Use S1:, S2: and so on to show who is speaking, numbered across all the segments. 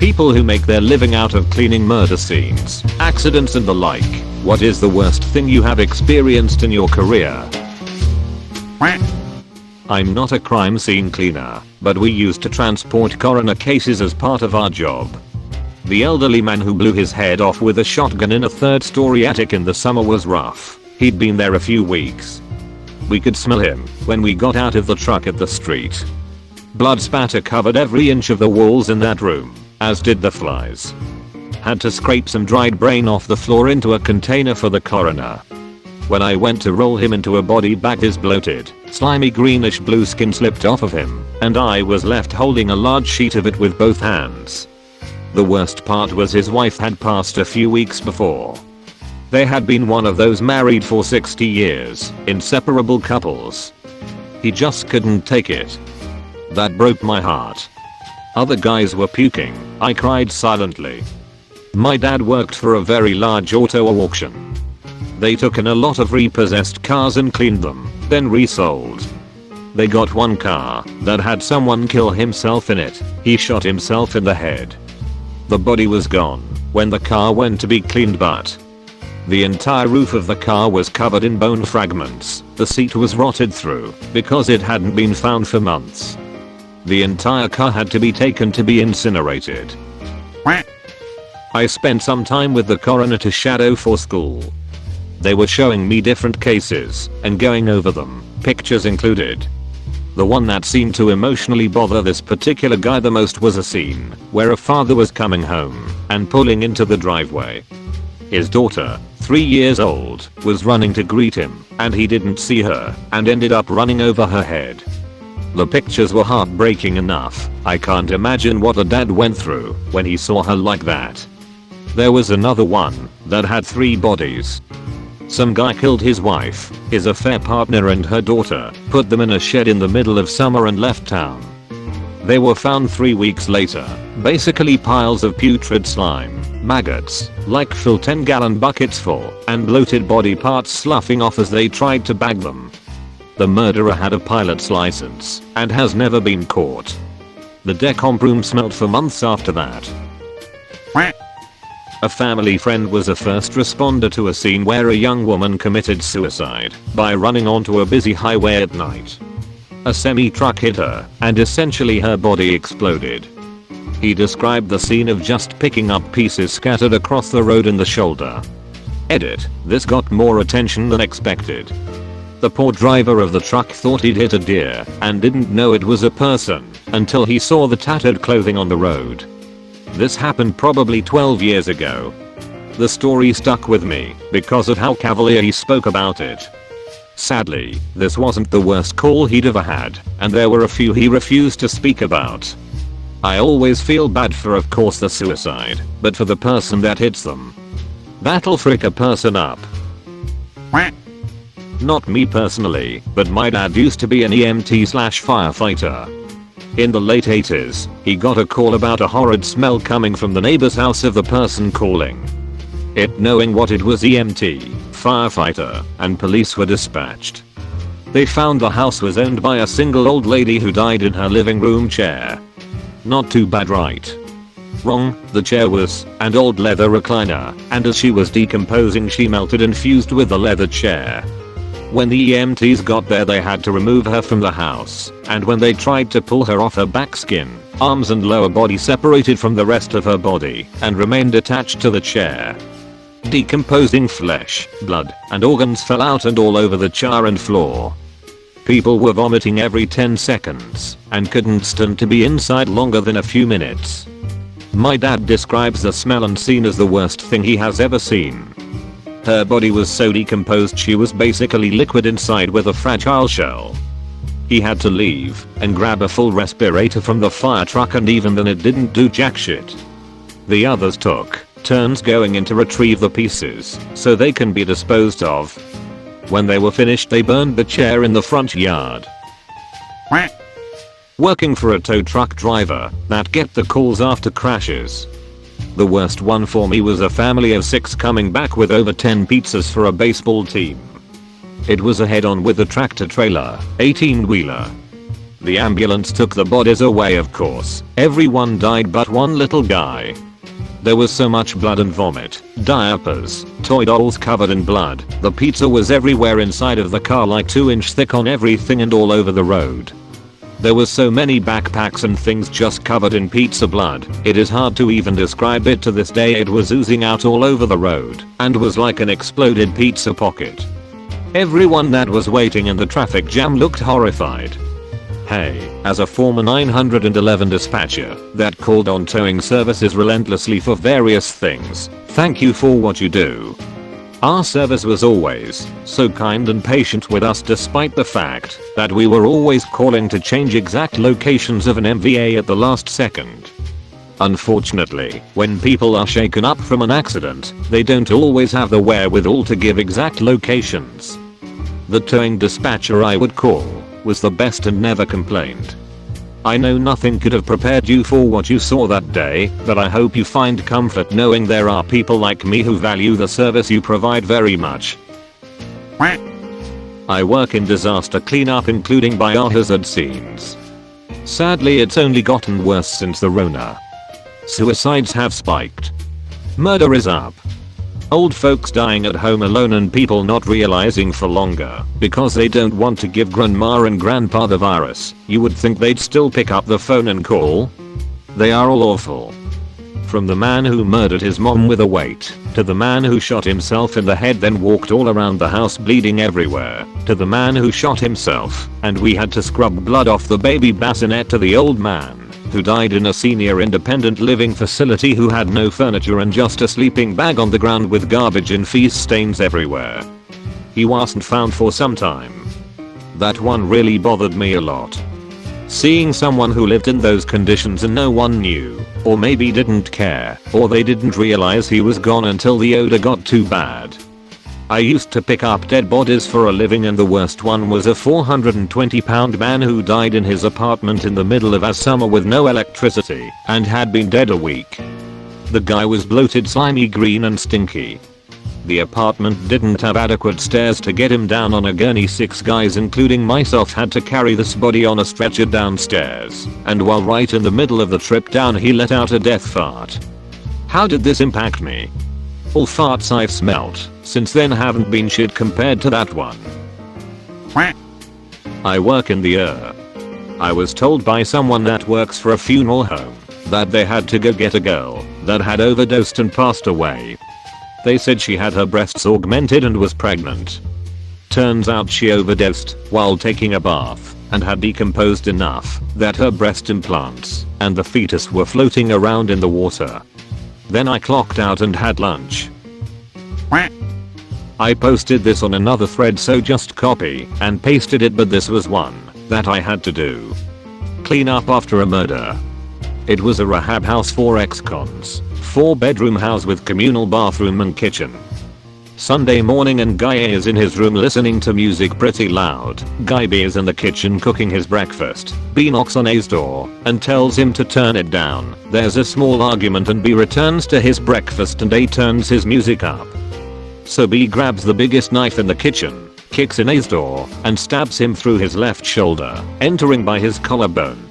S1: People who make their living out of cleaning murder scenes, accidents and the like. What is the worst thing you have experienced in your career? I'm not a crime scene cleaner, but we used to transport coroner cases as part of our job. The elderly man who blew his head off with a shotgun in a third-story attic in the summer was rough. He'd been there a few weeks. We could smell him when we got out of the truck at the street. Blood spatter covered every inch of the walls in that room, as did the flies. Had to scrape some dried brain off the floor into a container for the coroner. When I went to roll him into a body bag, his bloated, slimy greenish blue skin slipped off of him, and I was left holding a large sheet of it with both hands. The worst part was his wife had passed a few weeks before. They had been one of those married for 60 years, inseparable couples. He just couldn't take it. That broke my heart. Other guys were puking. I cried silently. My dad worked for a very large auto auction. They took in a lot of repossessed cars and cleaned them, then resold. They got one car that had someone kill himself in it. He shot himself in the head. The body was gone when the car went to be cleaned, but the entire roof of the car was covered in bone fragments. The seat was rotted through because it hadn't been found for months. The entire car had to be taken to be incinerated. I spent some time with the coroner to shadow for school. They were showing me different cases and going over them, pictures included. The one that seemed to emotionally bother this particular guy the most was a scene where a father was coming home and pulling into the driveway. His daughter, 3 years old, was running to greet him, and he didn't see her and ended up running over her head. The pictures were heartbreaking enough. I can't imagine what the dad went through when he saw her like that. There was another one that had 3 bodies. Some guy killed his wife, his affair partner and her daughter, put them in a shed in the middle of summer and left town. They were found 3 weeks later, basically piles of putrid slime, maggots, like full 10-gallon buckets full, and bloated body parts sloughing off as they tried to bag them. The murderer had a pilot's license and has never been caught. The decomposed smelled for months after that. A family friend was a first responder to a scene where a young woman committed suicide by running onto a busy highway at night. A semi-truck hit her, and essentially her body exploded. He described the scene of just picking up pieces scattered across the road in the shoulder. Edit: this got more attention than expected. The poor driver of the truck thought he'd hit a deer and didn't know it was a person until he saw the tattered clothing on the road. This happened probably 12 years ago. The story stuck with me because of how cavalier he spoke about it. Sadly, this wasn't the worst call he'd ever had, and there were a few he refused to speak about. I always feel bad for, of course, the suicide, but for the person that hits them. That'll frick a person up. Not me personally, but my dad used to be an EMT/firefighter. In the late 80s, he got a call about a horrid smell coming from the neighbor's house of the person calling. It knowing what it was, EMT, firefighter, and police were dispatched. They found the house was owned by a single old lady who died in her living room chair. Not too bad, right? Wrong, the chair was an old leather recliner, and as she was decomposing she melted and fused with the leather chair. When the EMTs got there, they had to remove her from the house, and when they tried to pull her off, her back skin, arms and lower body separated from the rest of her body and remained attached to the chair. Decomposing flesh, blood, and organs fell out and all over the chair and floor. People were vomiting every 10 seconds and couldn't stand to be inside longer than a few minutes. My dad describes the smell and scene as the worst thing he has ever seen. Her body was so decomposed she was basically liquid inside with a fragile shell. He had to leave and grab a full respirator from the fire truck, and even then it didn't do jack shit. The others took turns going in to retrieve the pieces so they can be disposed of. When they were finished, they burned the chair in the front yard. Working for a tow truck driver that get the calls after crashes. The worst one for me was a family of 6 coming back with over 10 pizzas for a baseball team. It was a head-on with a tractor trailer, 18-wheeler. The ambulance took the bodies away, of course. Everyone died but one little guy. There was so much blood and vomit, diapers, toy dolls covered in blood. The pizza was everywhere inside of the car, like 2-inch thick on everything and all over the road. There was so many backpacks and things just covered in pizza blood. It is hard to even describe it to this day. It was oozing out all over the road and was like an exploded pizza pocket. Everyone that was waiting in the traffic jam looked horrified. Hey, as a former 911 dispatcher that called on towing services relentlessly for various things, thank you for what you do. Our service was always so kind and patient with us, despite the fact that we were always calling to change exact locations of an MVA at the last second. Unfortunately, when people are shaken up from an accident, they don't always have the wherewithal to give exact locations. The towing dispatcher I would call was the best and never complained. I know nothing could have prepared you for what you saw that day, but I hope you find comfort knowing there are people like me who value the service you provide very much. I work in disaster cleanup, including biohazard scenes. Sadly, it's only gotten worse since the Rona. Suicides have spiked. Murder is up. Old folks dying at home alone and people not realizing for longer because they don't want to give grandma and grandpa the virus. You would think they'd still pick up the phone and call. They are all awful. From the man who murdered his mom with a weight, to the man who shot himself in the head then walked all around the house bleeding everywhere, to the man who shot himself and we had to scrub blood off the baby bassinet, to the old man who died in a senior independent living facility who had no furniture and just a sleeping bag on the ground with garbage and feces stains everywhere. He wasn't found for some time. That one really bothered me a lot. Seeing someone who lived in those conditions and no one knew, or maybe didn't care, or they didn't realize he was gone until the odor got too bad. I used to pick up dead bodies for a living, and the worst one was a 420-pound man who died in his apartment in the middle of a summer with no electricity and had been dead a week. The guy was bloated, slimy, green and stinky. The apartment didn't have adequate stairs to get him down on a gurney. 6 guys including myself had to carry this body on a stretcher downstairs, and while right in the middle of the trip down he let out a death fart. How did this impact me? All farts I've smelt since then haven't been shit compared to that one. I work in the I was told by someone that works for a funeral home that they had to go get a girl that had overdosed and passed away. They said she had her breasts augmented and was pregnant. Turns out she overdosed while taking a bath and had decomposed enough that her breast implants and the fetus were floating around in the water. Then I clocked out and had lunch. I posted this on another thread, so just copy and pasted it, but this was one that I had to do. Clean up after a murder. It was a rehab house for ex-cons. 4-bedroom house with communal bathroom and kitchen. Sunday morning and Guy A is in his room listening to music pretty loud. Guy B is in the kitchen cooking his breakfast. B knocks on A's door and tells him to turn it down. There's a small argument and B returns to his breakfast and A turns his music up. So B grabs the biggest knife in the kitchen, kicks in A's door and stabs him through his left shoulder, entering by his collarbone.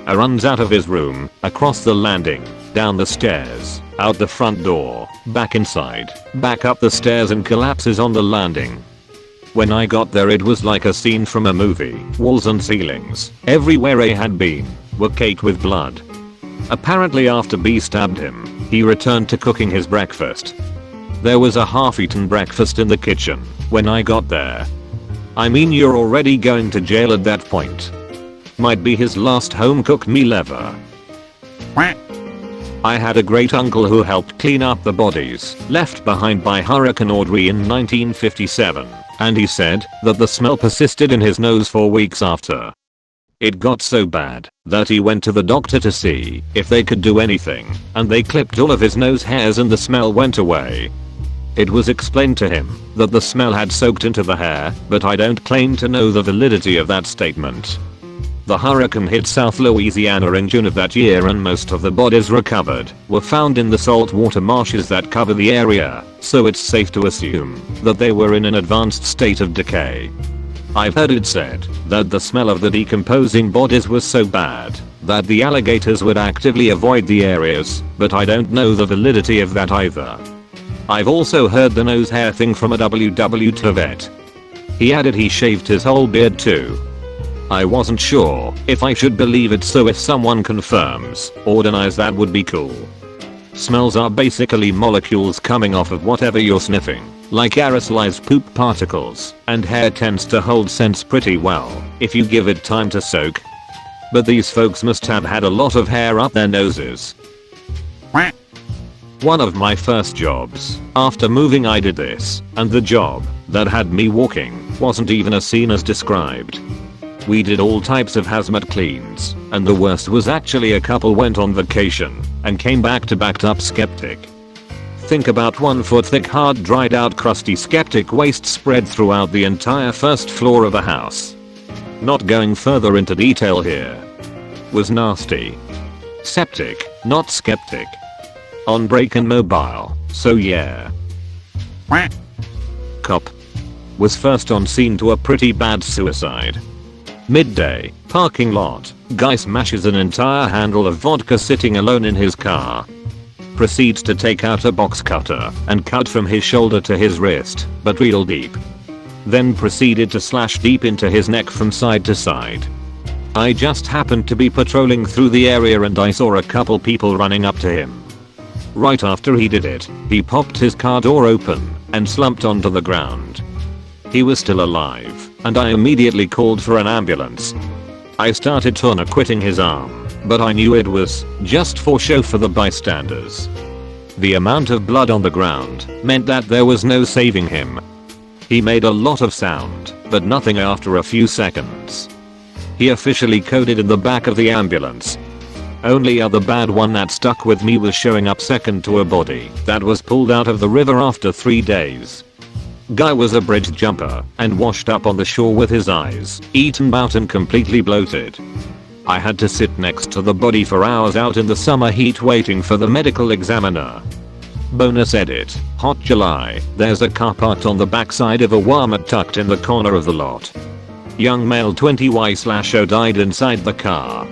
S1: A runs out of his room, across the landing, down the stairs, out the front door, back inside, back up the stairs and collapses on the landing. When I got there it was like a scene from a movie. Walls and ceilings, everywhere A had been, were caked with blood. Apparently after B stabbed him, he returned to cooking his breakfast. There was a half-eaten breakfast in the kitchen when I got there. I mean, you're already going to jail at that point. Might be his last home-cooked meal ever. I had a great uncle who helped clean up the bodies left behind by Hurricane Audrey in 1957, and he said that the smell persisted in his nose for weeks after. It got so bad that he went to the doctor to see if they could do anything, and they clipped all of his nose hairs and the smell went away. It was explained to him that the smell had soaked into the hair, but I don't claim to know the validity of that statement. The hurricane hit South Louisiana in June of that year, and most of the bodies recovered were found in the saltwater marshes that cover the area, so it's safe to assume that they were in an advanced state of decay. I've heard it said that the smell of the decomposing bodies was so bad that the alligators would actively avoid the areas, but I don't know the validity of that either. I've also heard the nose hair thing from a WW vet. He added he shaved his whole beard too. I wasn't sure if I should believe it, so if someone confirms or denies, that would be cool. Smells are basically molecules coming off of whatever you're sniffing, like aerosolized poop particles, and hair tends to hold scents pretty well if you give it time to soak. But these folks must have had a lot of hair up their noses. One of my first jobs after moving, I did this, and the job that had me walking wasn't even as scene as described. We did all types of hazmat cleans, and the worst was actually a couple went on vacation and came back to backed up septic. Think about 1 foot thick hard dried out crusty septic waste spread throughout the entire first floor of a house. Not going further into detail here. Was nasty. Septic, not skeptic. On break and mobile, so yeah. Cop. Was first on scene to a pretty bad suicide. Midday, parking lot, guy smashes an entire handle of vodka sitting alone in his car. Proceeds to take out a box cutter and cut from his shoulder to his wrist, but real deep. Then proceeded to slash deep into his neck from side to side. I just happened to be patrolling through the area and I saw a couple people running up to him. Right after he did it, he popped his car door open and slumped onto the ground. He was still alive, and I immediately called for an ambulance. I started tourniqueting his arm, but I knew it was just for show for the bystanders. The amount of blood on the ground meant that there was no saving him. He made a lot of sound, but nothing after a few seconds. He officially coded in the back of the ambulance. Only other bad one that stuck with me was showing up second to a body that was pulled out of the river after 3 days. Guy was a bridge jumper and washed up on the shore with his eyes eaten out and completely bloated. I had to sit next to the body for hours out in the summer heat waiting for the medical examiner. Bonus edit, hot July, there's a car parked on the backside of a Walmart tucked in the corner of the lot. Young male 20Y/O died inside the car.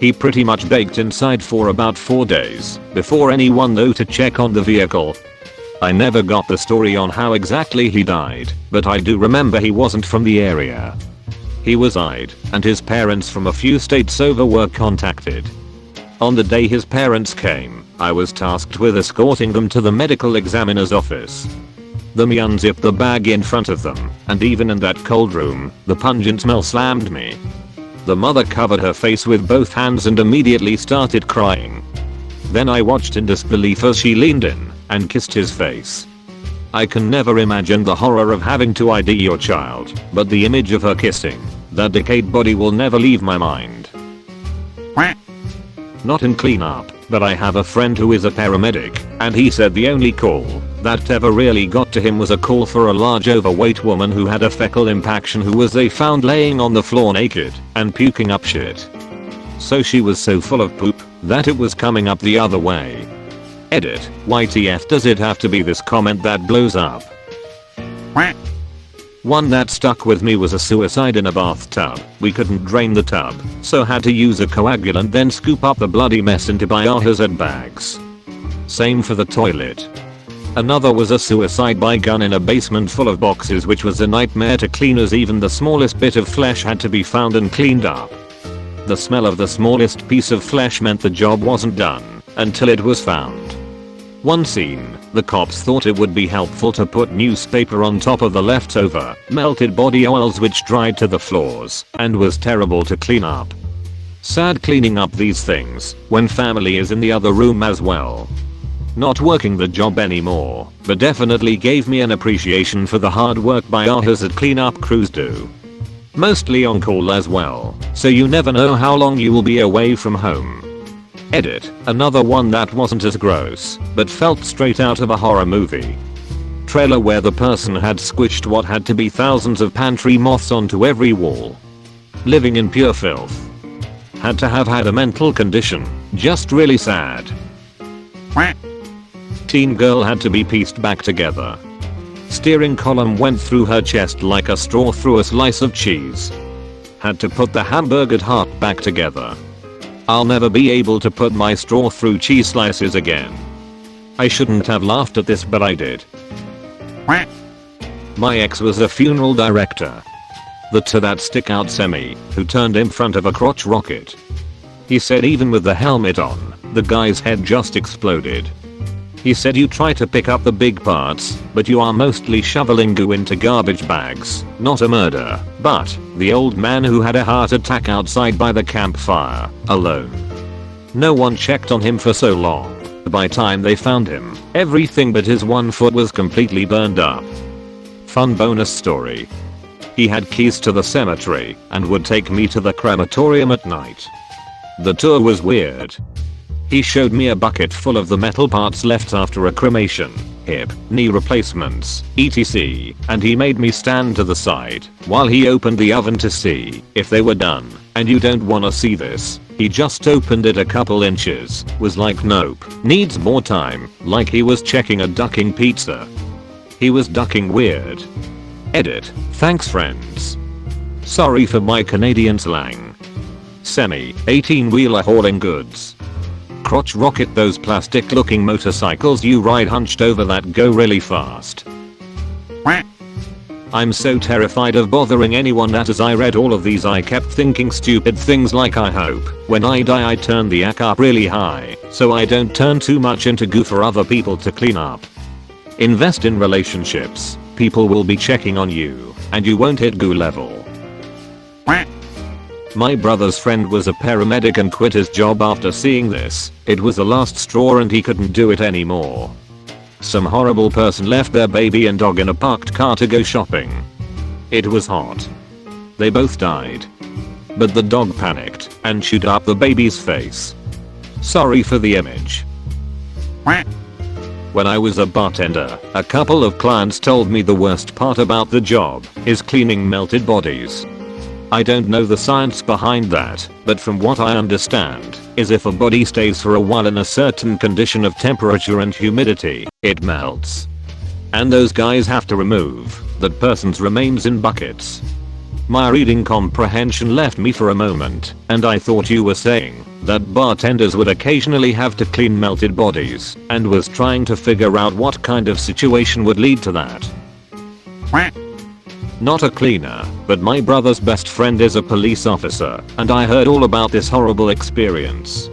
S1: He pretty much baked inside for about 4 days before anyone knew to check on the vehicle. I never got the story on how exactly he died, but I do remember he wasn't from the area. He was eyed, and his parents from a few states over were contacted. On the day his parents came, I was tasked with escorting them to the medical examiner's office. The me unzipped the bag in front of them, and even in that cold room, the pungent smell slammed me. The mother covered her face with both hands and immediately started crying. Then I watched in disbelief as she leaned in and kissed his face. I can never imagine the horror of having to ID your child, but the image of her kissing that decayed body will never leave my mind. Not in cleanup, but I have a friend who is a paramedic, and he said the only call that ever really got to him was a call for a large overweight woman who had a fecal impaction who was they found laying on the floor naked and puking up shit. So she was so full of poop that it was coming up the other way. Edit, YTF does it have to be this comment that blows up? One that stuck with me was a suicide in a bathtub. We couldn't drain the tub, so had to use a coagulant then scoop up the bloody mess into biohazard bags. Same for the toilet. Another was a suicide by gun in a basement full of boxes, which was a nightmare to clean as even the smallest bit of flesh had to be found and cleaned up. The smell of the smallest piece of flesh meant the job wasn't done until it was found. One scene, the cops thought it would be helpful to put newspaper on top of the leftover, melted body oils which dried to the floors and was terrible to clean up. Sad cleaning up these things when family is in the other room as well. Not working the job anymore, but definitely gave me an appreciation for the hard work biohazard cleanup crews do. Mostly on call as well, so you never know how long you will be away from home. Edit, another one that wasn't as gross, but felt straight out of a horror movie. Trailer where the person had squished what had to be thousands of pantry moths onto every wall. Living in pure filth. Had to have had a mental condition, just really sad. Teen girl had to be pieced back together. Steering column went through her chest like a straw through a slice of cheese. Had to put the hamburgered heart back together. I'll never be able to put my straw through cheese slices again. I shouldn't have laughed at this, but I did. My ex was a funeral director. To that stick out semi who turned in front of a crotch rocket. He said even with the helmet on, the guy's head just exploded. He said you try to pick up the big parts, but you are mostly shoveling goo into garbage bags, not a murder. But the old man who had a heart attack outside by the campfire, alone. No one checked on him for so long. By time they found him, everything but his one foot was completely burned up. Fun bonus story. He had keys to the cemetery and would take me to the crematorium at night. The tour was weird. He showed me a bucket full of the metal parts left after a cremation, hip, knee replacements, etc. and he made me stand to the side while he opened the oven to see if they were done. And you don't wanna see this. He just opened it a couple inches, was like nope, needs more time, like he was checking a ducking pizza. He was ducking weird. Edit. Thanks friends. Sorry for my Canadian slang. Semi, 18-wheeler hauling goods. Crotch rocket, those plastic looking motorcycles you ride hunched over that go really fast. I'm so terrified of bothering anyone that as I read all of these I kept thinking stupid things like I hope when I die I turn the yak up really high so I don't turn too much into goo for other people to clean up. Invest in relationships. People will be checking on you and you won't hit goo level. My brother's friend was a paramedic and quit his job after seeing this. It was the last straw and he couldn't do it anymore. Some horrible person left their baby and dog in a parked car to go shopping. It was hot. They both died. But the dog panicked and chewed up the baby's face. Sorry for the image. When I was a bartender, a couple of clients told me the worst part about the job is cleaning melted bodies. I don't know the science behind that, but from what I understand, is if a body stays for a while in a certain condition of temperature and humidity, it melts. And those guys have to remove that person's remains in buckets. My reading comprehension left me for a moment, and I thought you were saying that bartenders would occasionally have to clean melted bodies, and was trying to figure out what kind of situation would lead to that. Not a cleaner, but my brother's best friend is a police officer, and I heard all about this horrible experience.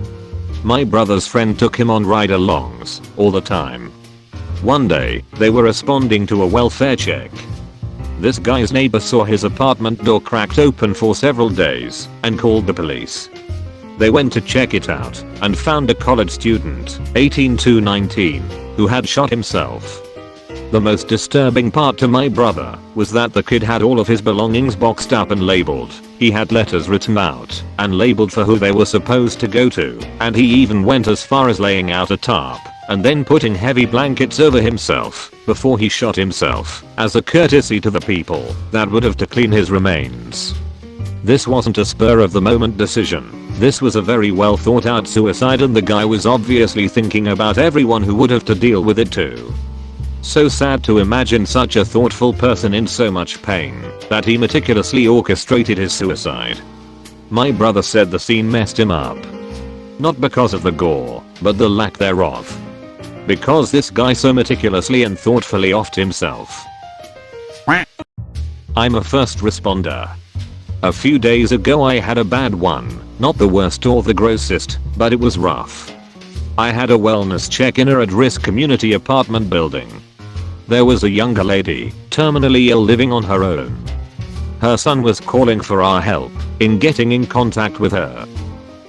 S1: My brother's friend took him on ride-alongs all the time. One day, they were responding to a welfare check. This guy's neighbor saw his apartment door cracked open for several days and called the police. They went to check it out and found a college student, 18 to 19, who had shot himself. The most disturbing part to my brother was that the kid had all of his belongings boxed up and labeled. He had letters written out and labeled for who they were supposed to go to, and he even went as far as laying out a tarp and then putting heavy blankets over himself before he shot himself as a courtesy to the people that would have to clean his remains. This wasn't a spur of the moment decision. This was a very well thought out suicide, and the guy was obviously thinking about everyone who would have to deal with it too. So sad to imagine such a thoughtful person in so much pain that he meticulously orchestrated his suicide. My brother said the scene messed him up. Not because of the gore, but the lack thereof. Because this guy so meticulously and thoughtfully offed himself. I'm a first responder. A few days ago I had a bad one, not the worst or the grossest, but it was rough. I had a wellness check in a at-risk community apartment building. There was a younger lady, terminally ill, living on her own. Her son was calling for our help in getting in contact with her.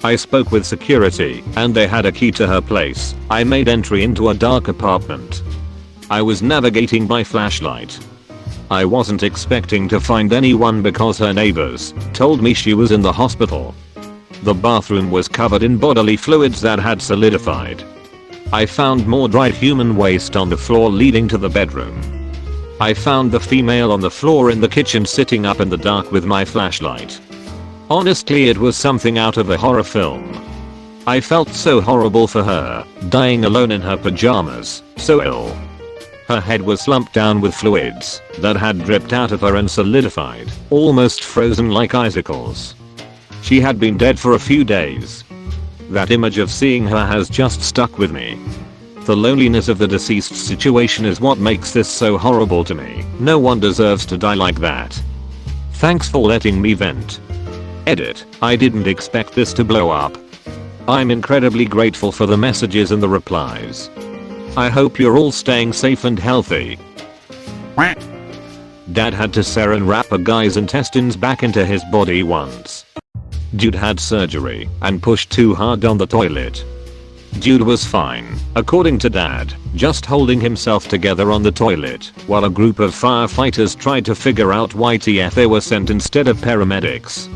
S1: I spoke with security and they had a key to her place. I made entry into a dark apartment. I was navigating by flashlight. I wasn't expecting to find anyone because her neighbors told me she was in the hospital. The bathroom was covered in bodily fluids that had solidified. I found more dried human waste on the floor leading to the bedroom. I found the female on the floor in the kitchen sitting up in the dark with my flashlight. Honestly, it was something out of a horror film. I felt so horrible for her, dying alone in her pajamas, so ill. Her head was slumped down with fluids that had dripped out of her and solidified, almost frozen like icicles. She had been dead for a few days. That image of seeing her has just stuck with me. The loneliness of the deceased situation is what makes this so horrible to me. No one deserves to die like that. Thanks for letting me vent. Edit. I didn't expect this to blow up. I'm incredibly grateful for the messages and the replies. I hope you're all staying safe and healthy. Dad had to sarin wrap a guy's intestines back into his body once. Dude had surgery and pushed too hard on the toilet. Dude was fine, according to Dad, just holding himself together on the toilet while a group of firefighters tried to figure out why TF they were sent instead of paramedics.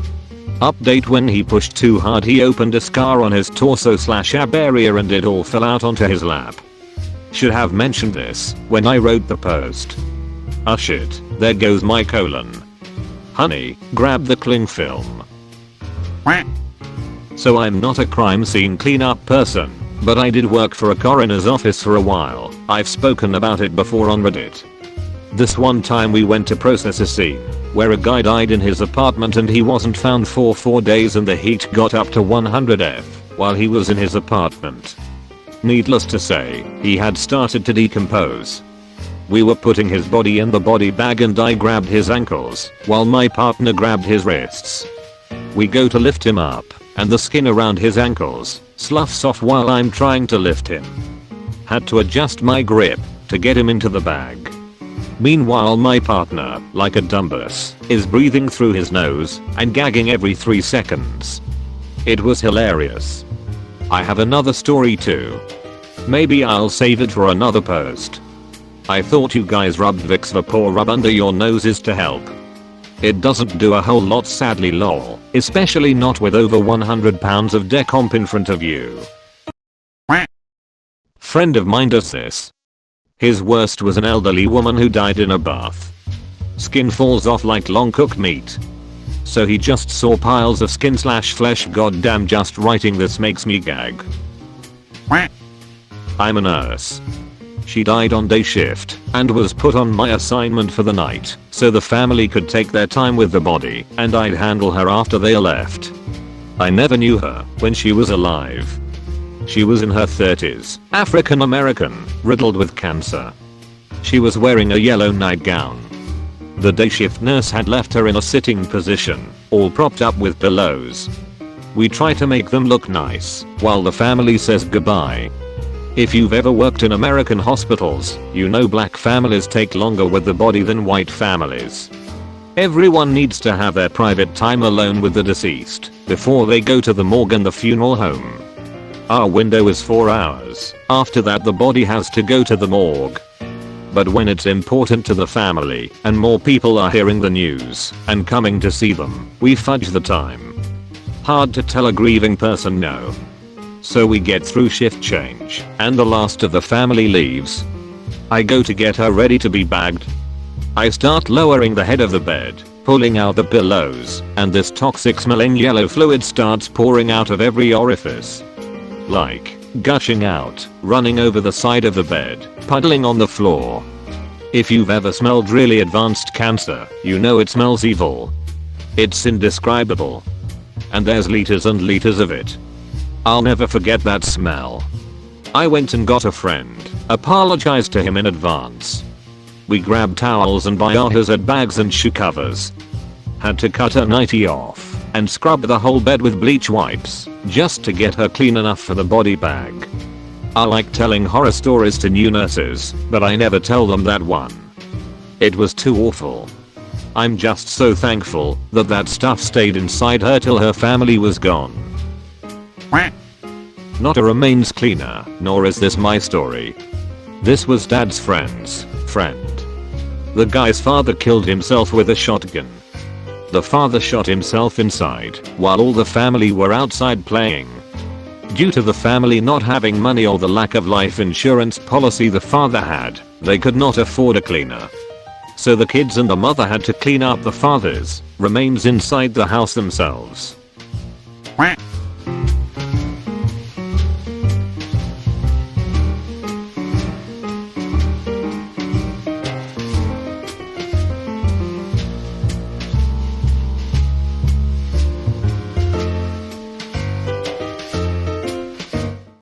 S1: Update: when he pushed too hard he opened a scar on his torso/ab area and it all fell out onto his lap. Should have mentioned this when I wrote the post. Ah shit, there goes my colon. Honey, grab the cling film. So I'm not a crime scene cleanup person, but I did work for a coroner's office for a while. I've spoken about it before on Reddit. This one time we went to process a scene where a guy died in his apartment and he wasn't found for 4 days and the heat got up to 100 while he was in his apartment. Needless to say, he had started to decompose. We were putting his body in the body bag and I grabbed his ankles while my partner grabbed his wrists. We go to lift him up and the skin around his ankles sloughs off while I'm trying to lift him. Had to adjust my grip to get him into the bag. Meanwhile my partner, like a dumbass, is breathing through his nose and gagging every 3 seconds. It was hilarious. I have another story too. Maybe I'll save it for another post. I thought you guys rubbed Vicks Vapor Rub under your noses to help. It doesn't do a whole lot sadly lol, especially not with over 100 pounds of decomp in front of you. Friend of mine does this. His worst was an elderly woman who died in a bath. Skin falls off like long cooked meat. So he just saw piles of skin/flesh. Goddamn, just writing this makes me gag. I'm a nurse. She died on day shift and was put on my assignment for the night so the family could take their time with the body and I'd handle her after they left. I never knew her when she was alive. She was in her 30s, African American, riddled with cancer. She was wearing a yellow nightgown. The day shift nurse had left her in a sitting position, all propped up with pillows. We try to make them look nice while the family says goodbye. If you've ever worked in American hospitals, you know black families take longer with the body than white families. Everyone needs to have their private time alone with the deceased before they go to the morgue and the funeral home. Our window is 4 hours. After that the body has to go to the morgue. But when it's important to the family and more people are hearing the news and coming to see them, we fudge the time. Hard to tell a grieving person no. So we get through shift change and the last of the family leaves. I go to get her ready to be bagged. I start lowering the head of the bed, pulling out the pillows, and this toxic smelling yellow fluid starts pouring out of every orifice. Like gushing out, running over the side of the bed, puddling on the floor. If you've ever smelled really advanced cancer, you know it smells evil. It's indescribable. And there's liters and liters of it. I'll never forget that smell. I went and got a friend, apologized to him in advance. We grabbed towels and biohazard bags and shoe covers. Had to cut her nightie off and scrub the whole bed with bleach wipes just to get her clean enough for the body bag. I like telling horror stories to new nurses, but I never tell them that one. It was too awful. I'm just so thankful that that stuff stayed inside her till her family was gone. Not a remains cleaner, nor is this my story. This was Dad's friend's friend. The guy's father killed himself with a shotgun. The father shot himself inside while all the family were outside playing. Due to the family not having money or the lack of life insurance policy the father had, they could not afford a cleaner. So the kids and the mother had to clean up the father's remains inside the house themselves.